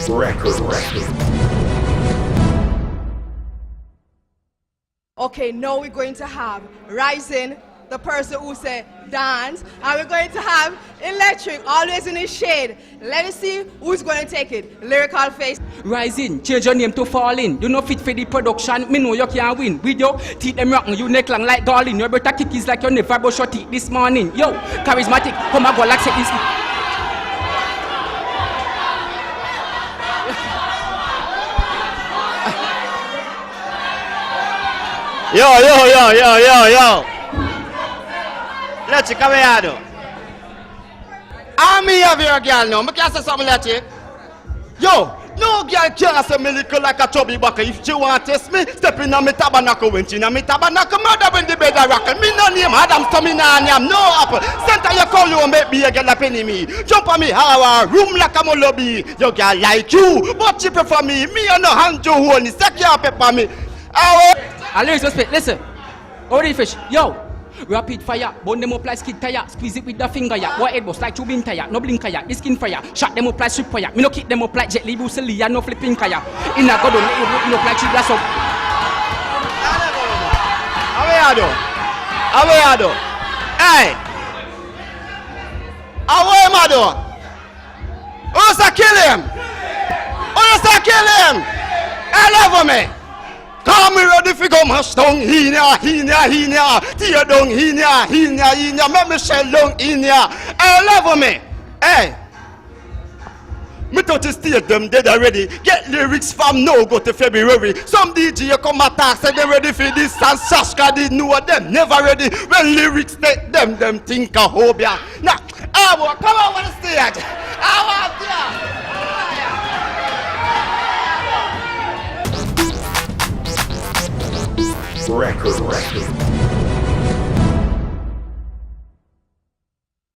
Record. Okay, now we're going to have Rising, the person who said dance, and we're going to have Electric, always in his shade. Let us see who's going to take it. Lyrical Face. Rising, change your name to Falling. You know fit for the production, me know you can't win. With your teeth them rockin', you neck long like darling. You better kick is like you never brush your teeth this morning. Yo, charismatic, come and go like say this. Yo. Let's come here. I'm here of your girl now. I can't say something like you. Yo, no girl can't say me little like a chubby bucket. If she want to test me, step in on me tabernacle. When she in me tabernacle, mother when the bed a rockin'. Me no name Adam, so me no name no apple. Center you call you and make me a girl a penny me. Jump on me, how a room like a lobby. Your girl like you, but she prefer me. Me and no hand you hold me. Suck your pepper me. I respect, listen. Already fish, yo. Rapid fire, burn them up like skid tire. Squeeze it with the finger, ya. What head bust like tubing tire. No blinker, ya. The skin fire. Shot them up like strip fire. Me no kick them up like Jet Li, Bruce Lee, ya. No flipping kaya. In a god, let you look up like she glass up. Away, hey. Away, mado. Who's a kill him? I love me. Come me ready fi go mash down hinia. Tear down hinia. Make me shell down hinia. I love me. Hey. Me thought to stay them dead already. Get lyrics from now go to February. Some DJ come attack say they ready for this and Sashka didn't know them never ready. When lyrics take them think a hobia. Now, come on the stage. I want ya. Record.